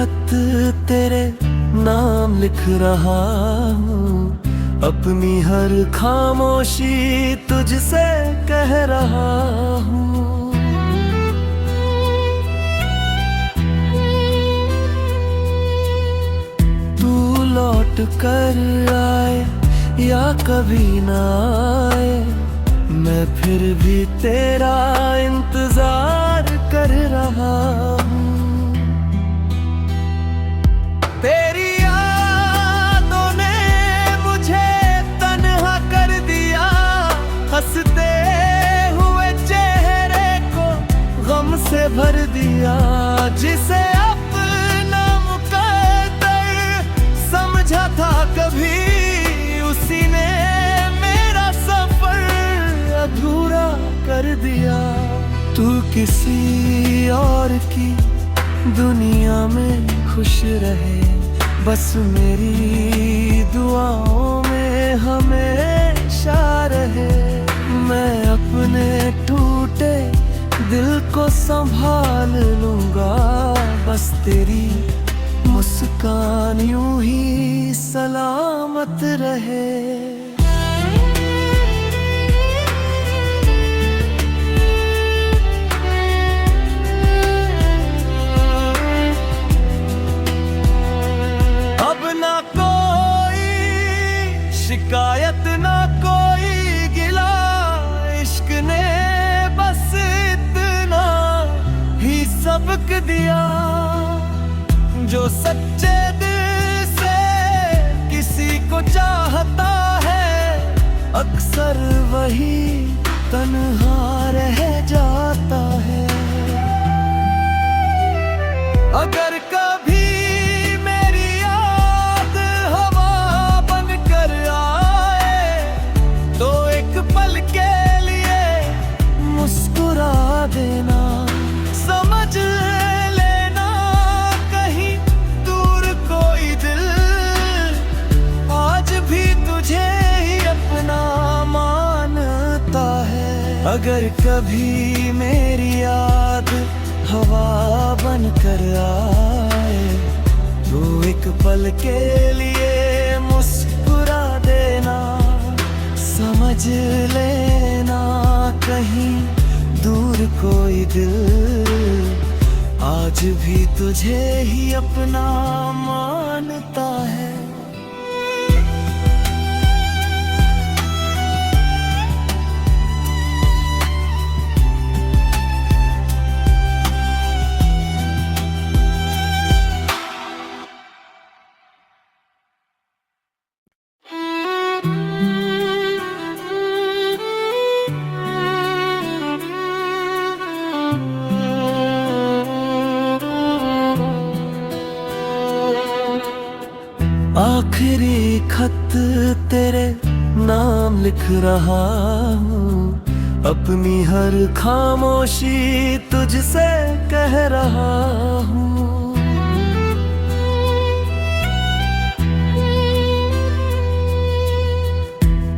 खत तेरे नाम लिख रहा हूँ, अपनी हर खामोशी तुझसे कह रहा हूँ। तू लौट कर आए या कभी ना आए, मैं फिर भी तेरा इंतजार कर रहा हूँ। तेरी यादों ने मुझे तन्हा कर दिया, हंसते हुए चेहरे को गम से भर दिया। जिसे अपना मुकद्दर समझा था कभी, उसी ने मेरा सफर अधूरा कर दिया। तू किसी और की दुनिया में खुश रहे, बस मेरी दुआओं में हमेशा रहे। मैं अपने टूटे दिल को संभाल लूंगा, बस तेरी मुस्कान यूं ही सलामत रहे। शिकायत ना कोई गिला, इश्क ने बस इतना ही सबक दिया। जो सच्चे दिल से किसी को चाहता है, अक्सर वही तन्हा रह जाता है। अगर कभी देना, समझ लेना कहीं दूर कोई दिल आज भी तुझे ही अपना मानता है। अगर कभी मेरी याद हवा बन कर आए, तो एक पल के लिए मुस्कुरा देना, समझ लेना कहीं दूर कोई दिल आज भी तुझे ही अपना मानता है। आखिरी खत तेरे नाम लिख रहा हूँ, अपनी हर खामोशी तुझसे कह रहा हूँ।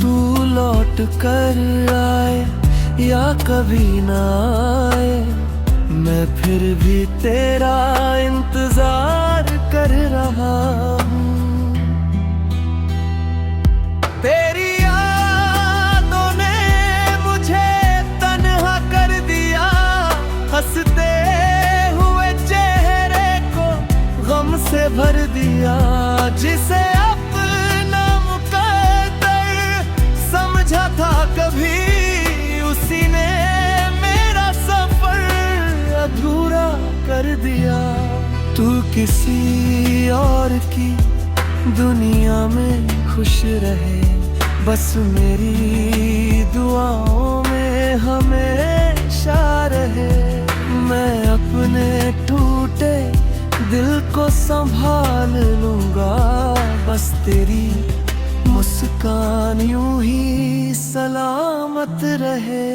तू लौट कर आए या कभी ना आए, मैं फिर भी तेरा इंतजार कर रहा हूँ। तेरी यादों ने मुझे तन्हा कर दिया, हंसते हुए चेहरे को गम से भर दिया। जिसे अपना मुकद्दर समझा था कभी, उसी ने मेरा सफर अधूरा कर दिया। तू किसी और की दुनिया में खुश रहे, बस मेरी दुआओं में हमेशा रहे। मैं अपने टूटे दिल को संभाल लूंगा, बस तेरी मुस्कान यूं ही सलामत रहे।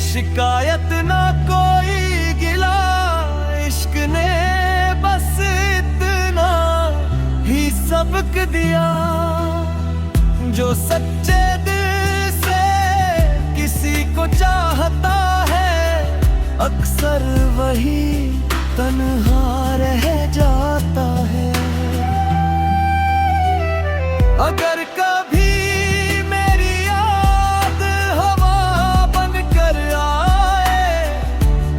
शिकायत ना कोई गिला, इश्क ने बस इतना सबक दिया। जो सच्चे दिल से किसी को चाहता है, अक्सर वही तन्हा रह जाता है। अगर कभी मेरी याद हवा बनकर आए,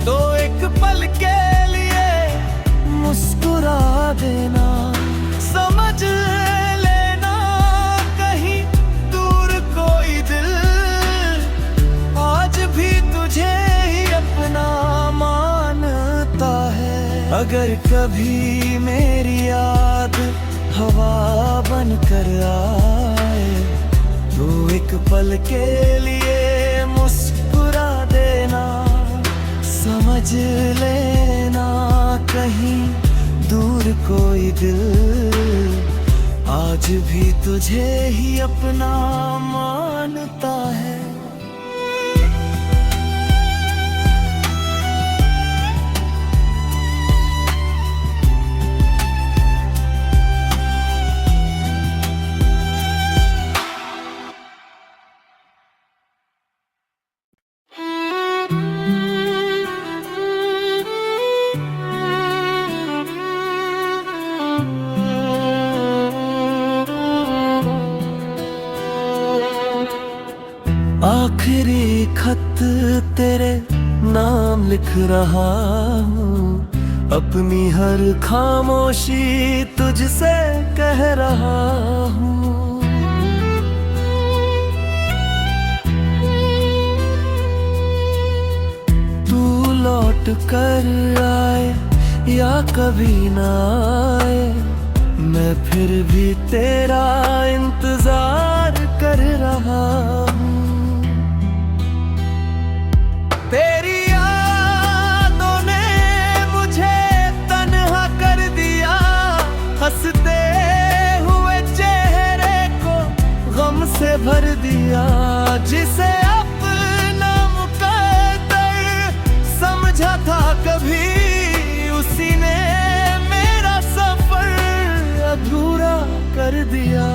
तो एक पल के लिए मुस्कुरा देना। समझ लेना कहीं दूर कोई दिल आज भी तुझे ही अपना मानता है। अगर कभी मेरी याद हवा बनकर आए, तो एक पल के लिए मुस्कुरा देना। समझ लेना कहीं दूर कोई दिल आज भी तुझे ही अपना मानता है। आखिरी खत तेरे नाम लिख रहा हूँ, अपनी हर खामोशी तुझसे कह रहा हूँ। तू लौट कर आए या कभी ना आए, मैं फिर भी तेरा इंतजार कर रहा हूँ। तेरी यादों ने मुझे तन्हा कर दिया, हंसते हुए चेहरे को गम से भर दिया। जिसे अपना मुकद्दर समझा था कभी, उसी ने मेरा सफर अधूरा कर दिया।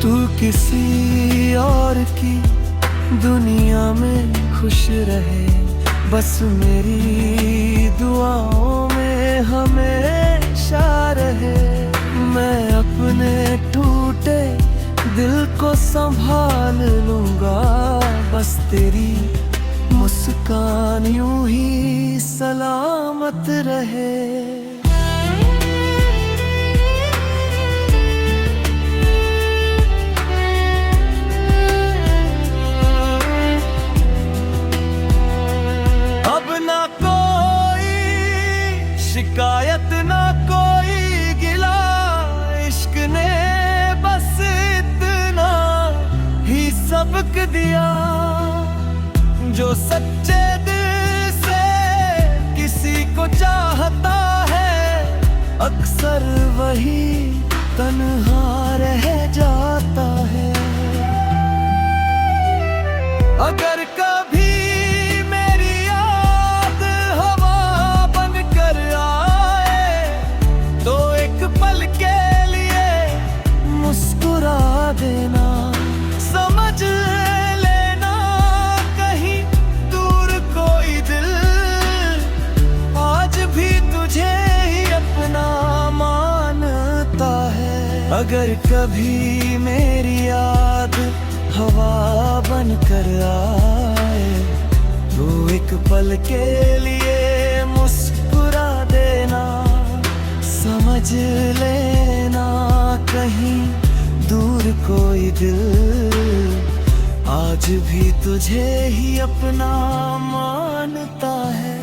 तू किसी और की दुनिया में खुश रहे, बस मेरी दुआओं में हमेशा रहे। मैं अपने टूटे दिल को संभाल लूंगा, बस तेरी मुस्कान यूं ही सलामत रहे। शिकायत ना कोई गिला, इश्क ने बस इतना ही सबक दिया। जो सच्चे दिल से किसी को चाहता है, अक्सर वही तन्हा रह जाता है। अगर कभी देना, समझ लेना कहीं दूर कोई दिल आज भी तुझे ही अपना मानता है। अगर कभी मेरी याद हवा बनकर आए, तो एक पल के लिए मुस्कुरा देना। समझ लेना कहीं दूर कोई दिल आज भी तुझे ही अपना मानता है।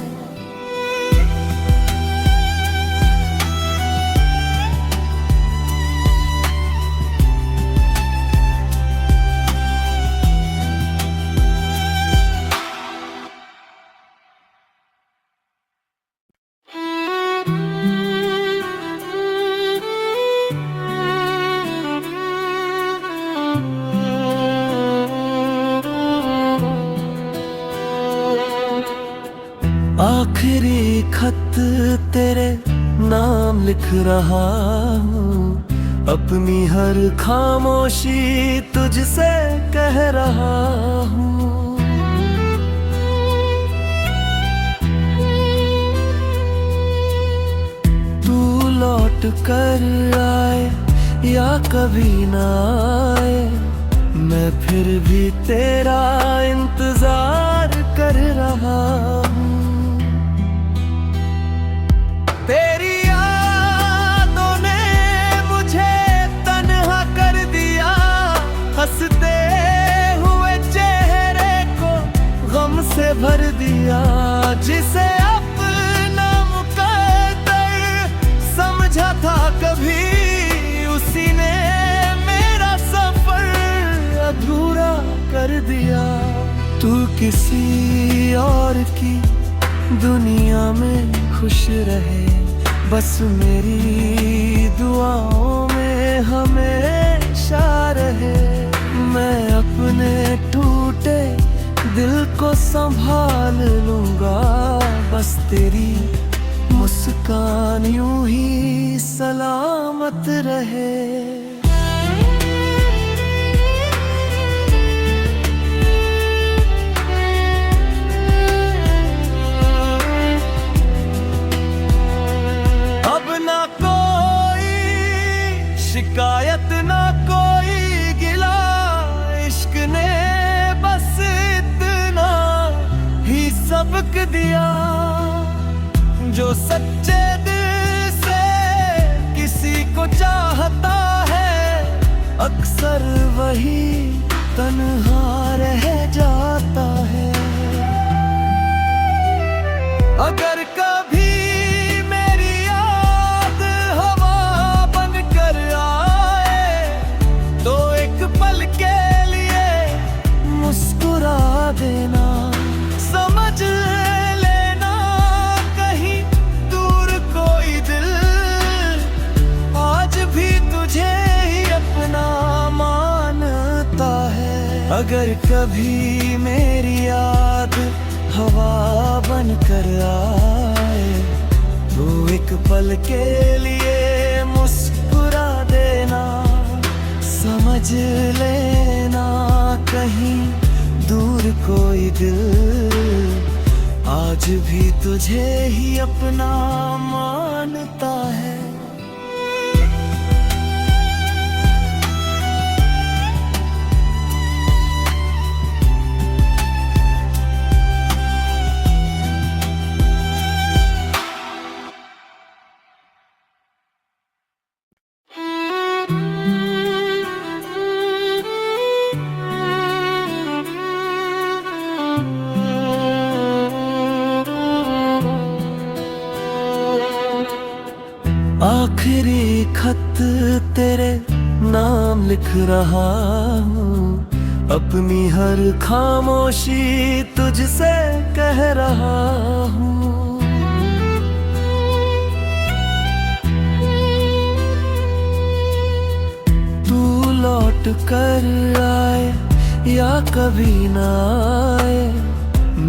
आखिरी खत तेरे नाम लिख रहा हूँ, अपनी हर खामोशी तुझसे कह रहा हूँ। तू लौट कर आए या कभी ना आए, मैं फिर भी तेरा इंतजार कर रहा हूँ। तेरी यादों ने मुझे तन्हा कर दिया, हंसते हुए चेहरे को गम से भर दिया। जिसे अपना मुकद्दर समझा था कभी, उसी ने मेरा सफर अधूरा कर दिया। तू किसी और की दुनिया में खुश रहे, बस मेरी दुआओं में हमेशा रहे। मैं अपने टूटे दिल को संभाल लूंगा, बस तेरी मुस्कान यूं ही सलामत रहे। शिकायत ना कोई गिला, इश्क ने बस इतना ही सबक दिया। जो सच्चे दिल से किसी को चाहता है, अक्सर वही तन्हा रह जाता है। अगर कभी देना, समझ लेना कहीं दूर कोई दिल आज भी तुझे ही अपना मानता है। अगर कभी मेरी याद हवा बन कर आए, तो एक पल के लिए मुस्कुरा देना। समझ लेना कहीं दूर कोई दिल आज भी तुझे ही अपना मानता है। आखिरी खत तेरे नाम लिख रहा हूँ, अपनी हर खामोशी तुझसे कह रहा हूँ। तू लौट कर आए या कभी ना आए,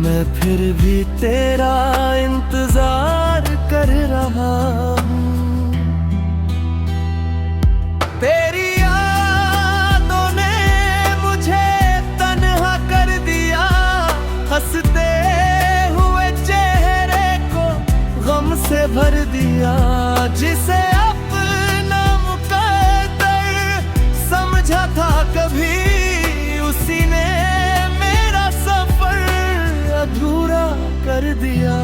मैं फिर भी तेरा इंतजार कर रहा हूँ। तेरी यादों ने मुझे तन्हा कर दिया, हंसते हुए चेहरे को गम से भर दिया। जिसे अपना मुकद्दर समझा था कभी, उसी ने मेरा सफर अधूरा कर दिया।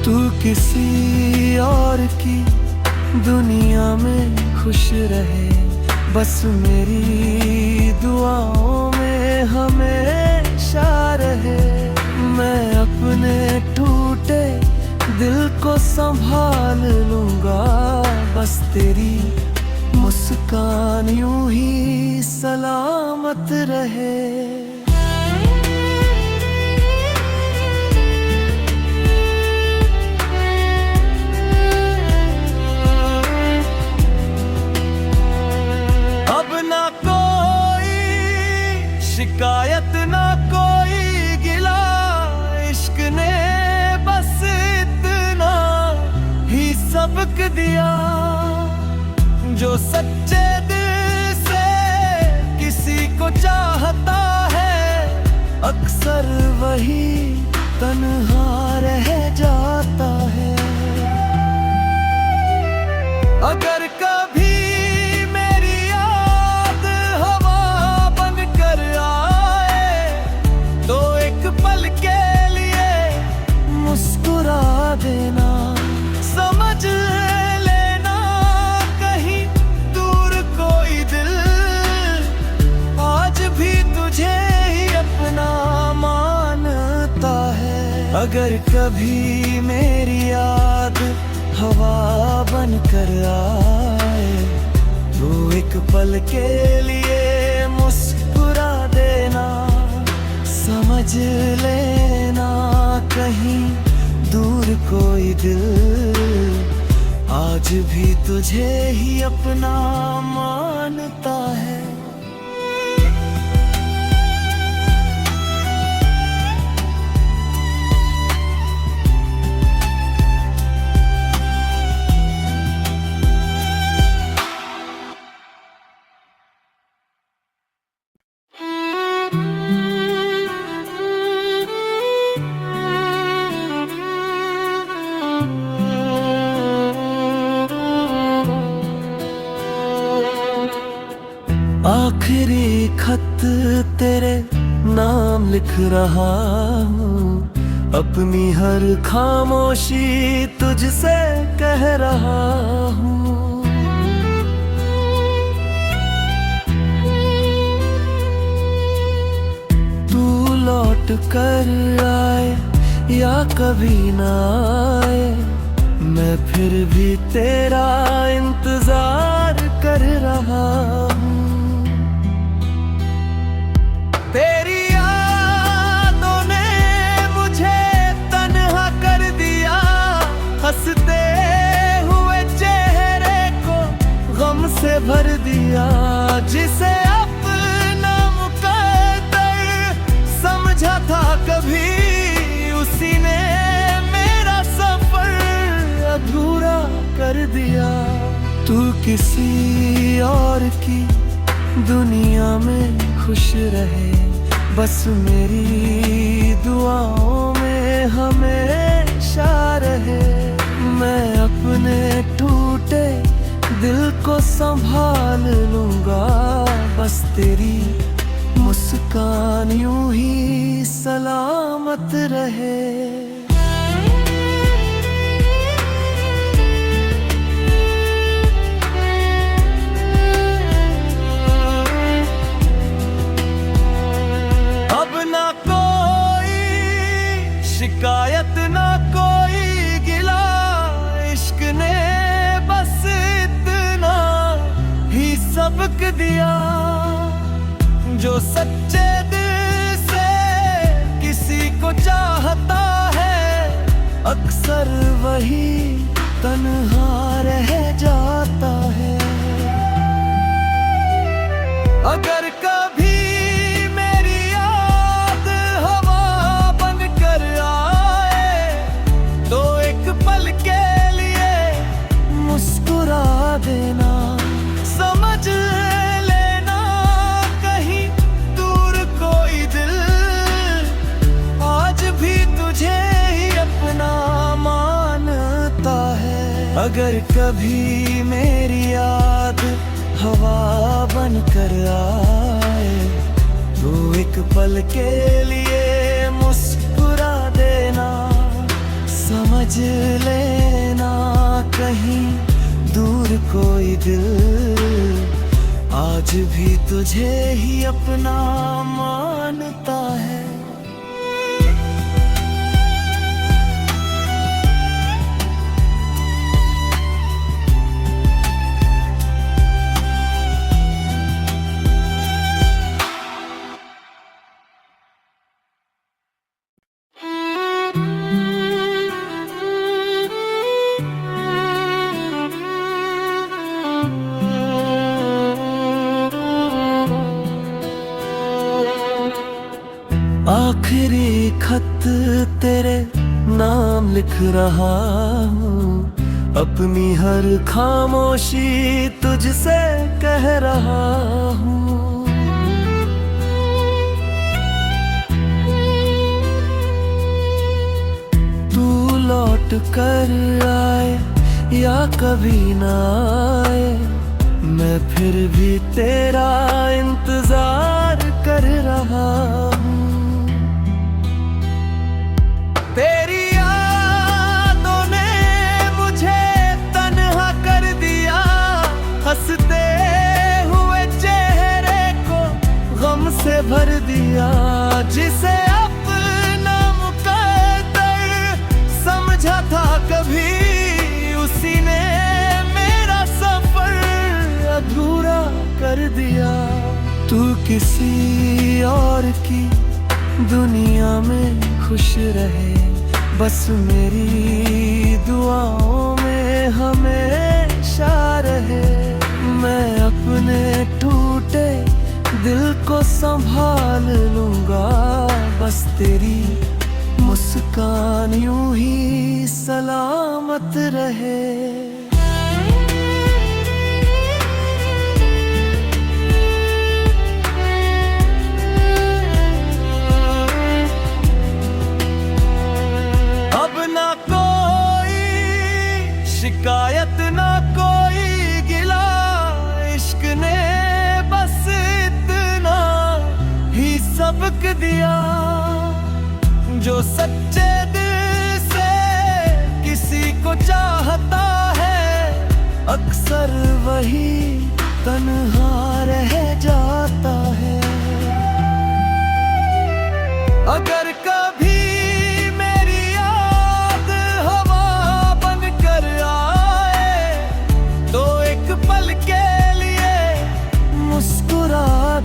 तू किसी और की दुनिया में खुश रहे, बस मेरी दुआओं में हमेशा रहे। मैं अपने टूटे दिल को संभाल लूंगा, बस तेरी मुस्कान यूं ही सलामत रहे। शिकायत ना कोई गिला, इश्क ने बस इतना ही सबक दिया। जो सच्चे दिल से किसी को चाहता है, अक्सर वही तन्हा रह जाता है। अगर कभी मेरी याद हवा बनकर आए, तो एक पल के लिए मुस्कुरा देना। समझ लेना कहीं दूर कोई दिल आज भी तुझे ही अपना मानता है। अगर कभी मेरी याद हवा बनकर आए, तो एक पल के लिए मुस्कुरा देना। समझ लेना कहीं दूर कोई दिल आज भी तुझे ही अपना मानता है। आखिरी खत तेरे नाम लिख रहा हूँ, अपनी हर खामोशी तुझसे कह रहा हूँ। तू लौट कर आए या कभी ना आए, मैं फिर भी तेरा इंतजार कर रहा हूँ। तेरी यादों ने मुझे तन्हा कर दिया, हंसते हुए चेहरे को गम से भर दिया। जिसे अपना मुकद्दर समझा था कभी, उसी ने मेरा सफर अधूरा कर दिया। तू किसी और की दुनिया में खुश रहे, बस मेरी दुआओं में हमेशा रहे। मैं अपने टूटे दिल को संभाल लूंगा, बस तेरी मुस्कान यूं ही सलामत रहे। शिकायत ना कोई गिला, इश्क ने बस इतना ही सबक दिया। जो सच्चे दिल से किसी को चाहता है, अक्सर वही तन्हा रह जाता है। अगर कभी देना, समझ लेना कहीं दूर कोई दिल आज भी तुझे ही अपना मानता है। अगर कभी मेरी याद हवा बनकर आए, तो एक पल के लिए मुस्कुरा देना। समझ लेना कहीं दूर कोई दिल आज भी तुझे ही अपना मानता है। आखिरी खत तेरे नाम लिख रहा हूँ, अपनी हर खामोशी तुझसे कह रहा हूँ। तू लौट कर आए या कभी ना आए, मैं फिर भी तेरा इंतजार कर रहा हूँ। तेरी यादों ने मुझे तन्हा कर दिया, हंसते हुए चेहरे को गम से भर दिया। जिसे अपना मुकद्दर समझा था कभी, उसी ने मेरा सफर अधूरा कर दिया। तू किसी और की दुनिया में खुश रहे, बस मेरी दुआओं में हमेशा रहे। मैं अपने टूटे दिल को संभाल लूंगा, बस तेरी मुस्कान यूं ही सलामत रहे। शिकायत ना कोई गिला, इश्क ने बस इतना ही सबक दिया। जो सच्चे दिल से किसी को चाहता है, अक्सर वही तन्हा रह जाता है। अगर कभी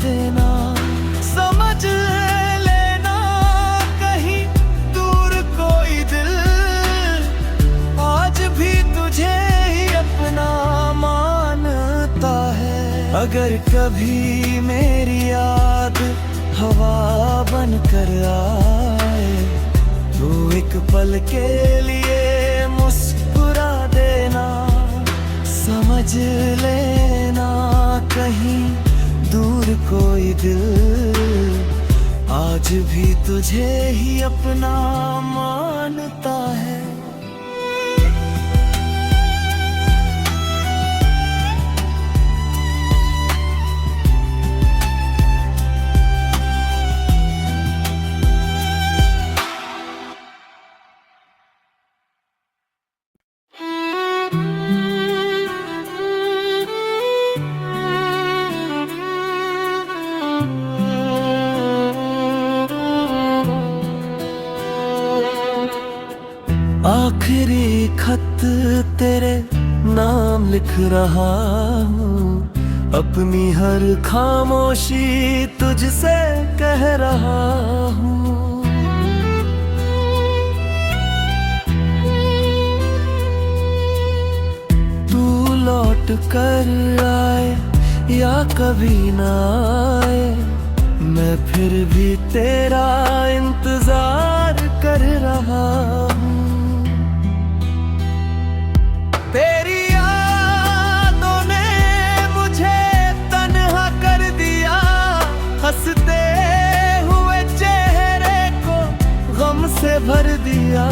देना, समझ लेना कहीं दूर कोई दिल आज भी तुझे ही अपना मानता है। अगर कभी मेरी याद हवा बन कर आए, तो एक पल के लिए मुस्कुरा देना। समझ लेना कहीं दूर कोई दिल आज भी तुझे ही अपना मानता है। आखिरी खत तेरे नाम लिख रहा हूँ, अपनी हर खामोशी तुझसे कह रहा हूँ। तू लौट कर आए या कभी ना आए, मैं फिर भी तेरा इंतजार कर रहा हूँ। तेरी यादों ने मुझे तन्हा कर दिया, हंसते हुए चेहरे को गम से भर दिया।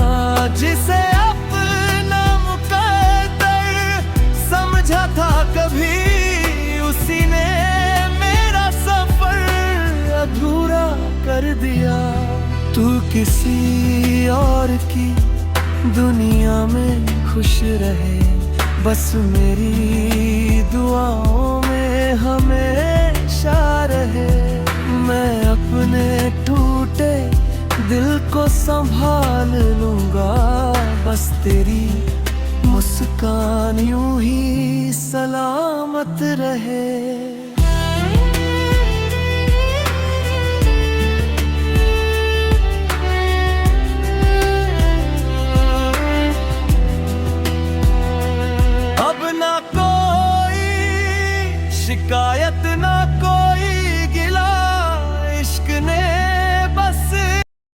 जिसे अपना मुकद्दर समझा था कभी, उसी ने मेरा सफर अधूरा कर दिया। तू किसी और की दुनिया में खुश रहे, बस मेरी दुआओं में हमेशा रहे। मैं अपने टूटे दिल को संभाल लूंगा, बस तेरी मुस्कान यूं ही सलामत रहे। शिकायत ना कोई